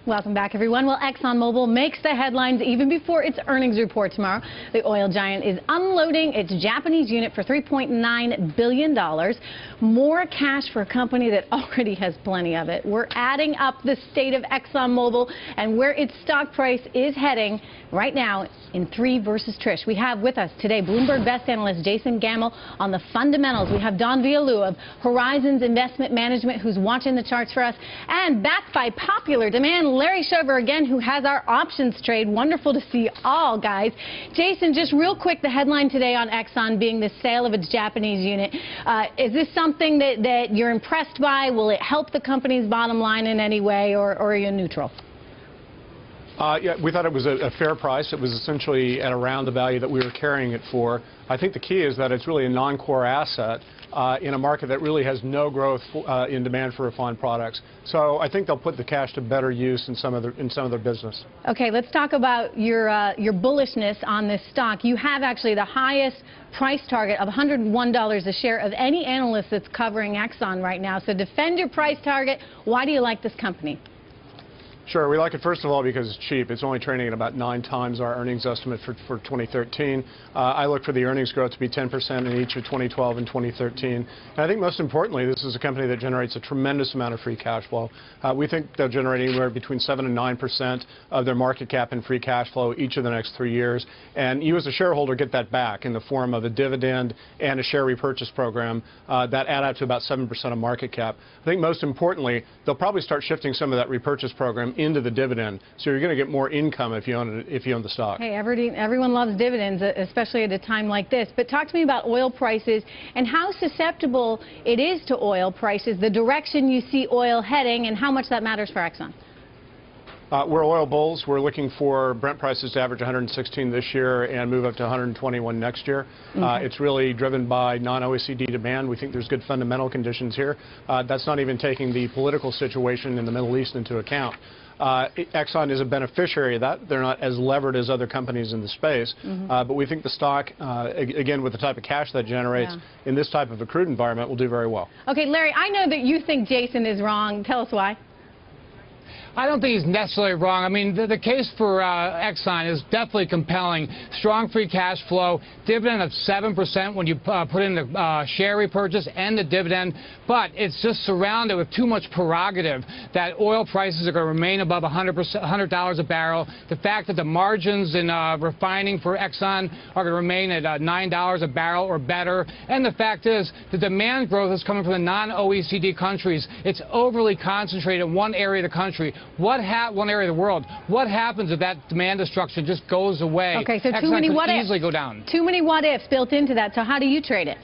Welcome back, everyone. Well, ExxonMobil makes the headlines even before its earnings report tomorrow. The oil giant is unloading its Japanese unit for $3.9 billion. More cash for a company that already has plenty of it. We're adding up the state of ExxonMobil and where its stock price is heading right now in 3 versus Trish. We have with us today Bloomberg Best analyst Jason Gamble on the fundamentals. We have Don Villaloo of Horizons Investment Management, who's watching the charts for us, and backed by popular demand, Larry Shover again, who has our options trade. Wonderful to see all, guys. Jason, just real quick, the headline today on Exxon being the sale of its Japanese unit. Is this something that you're impressed by? Will it help the company's bottom line in any way, or are you neutral? Yeah, we thought it was a fair price. It was essentially at around the value that we were carrying it for. I think the key is that it's really a non-core asset in a market that really has no growth in demand for refined products. So I think they'll put the cash to better use in some of their business. Okay, let's talk about your bullishness on this stock. You have actually the highest price target of $101 a share of any analyst that's covering Exxon right now. So defend your price target. Why do you like this company? Sure. We like it, first of all, because it's cheap. It's only trading at about 9 times our earnings estimate for 2013. I look for the earnings growth to be 10% in each of 2012 and 2013. And I think most importantly, this is a company that generates a tremendous amount of free cash flow. We think they'll generate anywhere between 7 and 9% of their market cap in free cash flow each of the next 3 years. And you as a shareholder get that back in the form of a dividend and a share repurchase program that add up to about 7% of market cap. I think most importantly, they'll probably start shifting some of that repurchase program into the dividend, so you're going to get more income if you own the stock. Hey, everyone loves dividends, especially at a time like this. But talk to me about oil prices and how susceptible it is to oil prices, the direction you see oil heading, and how much that matters for Exxon. We're oil bulls. We're looking for Brent prices to average 116 this year and move up to 121 next year. It's really driven by non-OECD demand. We think there's good fundamental conditions here. That's not even taking the political situation in the Middle East into account. Exxon is a beneficiary of that. They're not as levered as other companies in the space, but we think the stock, again, with the type of cash that generates in this type of a crude environment, will do very well. Okay, Larry, I know that you think Jason is wrong. Tell us why. I don't think he's necessarily wrong. I mean, the case for Exxon is definitely compelling. Strong free cash flow, dividend of 7% when you put in the share repurchase and the dividend, but it's just surrounded with too much prerogative that oil prices are going to remain above $100 a barrel. The fact that the margins in refining for Exxon are going to remain at $9 a barrel or better, and the fact is the demand growth is coming from the non-OECD countries. It's overly concentrated in one area of the country. One area of the world. What happens if that demand destruction just goes away? Okay, so Exxon too many what ifs. Easily go down. Too many what ifs built into that. So how do you trade it?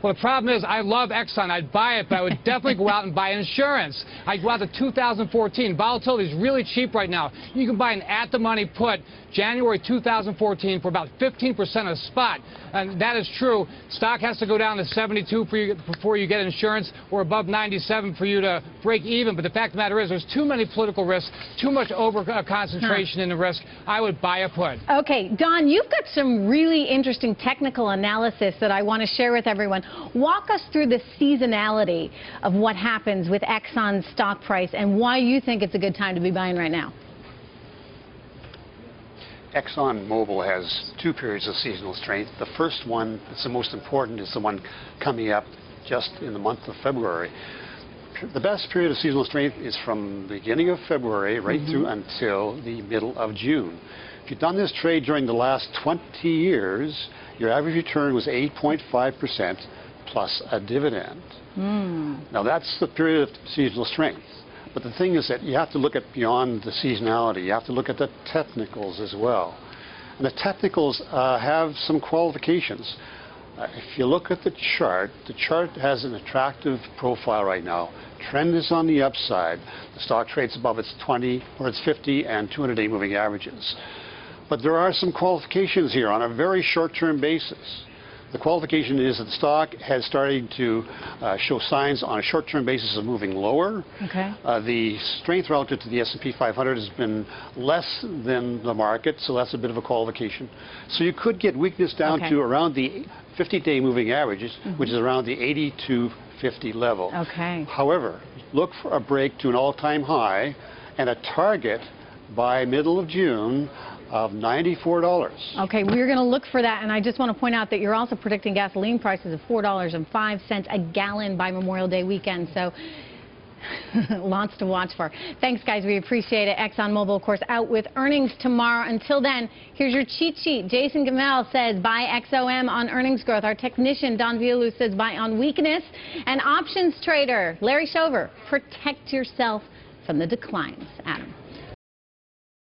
Well, the problem is I love Exxon. I'd buy it, but I would definitely go out and buy insurance. I'd go out to 2014. Volatility is really cheap right now. You can buy an at-the-money put January 2014 for about 15% of spot. And that is true. Stock has to go down to 72 before you get insurance, or above 97 for you to break even. But the fact of the matter is there's too many political risks, too much over-concentration in the risk. I would buy a put. Okay, Don, you've got some really interesting technical analysis that I want to share with everyone. Walk us through the seasonality of what happens with Exxon's stock price and why you think it's a good time to be buying right now. ExxonMobil has 2 periods of seasonal strength. The first one, that's the most important, is the one coming up just in the month of February. The best period of seasonal strength is from the beginning of February right through until the middle of June. If you've done this trade during the last 20 years, your average return was 8.5% plus a dividend. Now that's the period of seasonal strength. But the thing is that you have to look at beyond the seasonality. You have to look at the technicals as well. And the technicals have some qualifications. If you look at the chart has an attractive profile right now. Trend is on the upside. The stock trades above its 20 or its 50 and 200-day moving averages. But there are some qualifications here on a very short-term basis. The qualification is that the stock has started to show signs on a short-term basis of moving lower. Okay. The strength relative to the S&P 500 has been less than the market, so that's a bit of a qualification. So you could get weakness down to around the 50-day moving averages, which is around the 80 to $1.50 level. Okay. However, look for a break to an all-time high and a target by middle of June of $94. Okay, we're going to look for that, and I just want to point out that you're also predicting gasoline prices of $4.05 a gallon by Memorial Day weekend, so lots to watch for. Thanks, guys. We appreciate it. ExxonMobil, of course, out with earnings tomorrow. Until then, here's your cheat sheet. Jason Gamel says buy XOM on earnings growth. Our technician, Don Villaluz, says buy on weakness. And options trader, Larry Shover, protect yourself from the declines. Adam.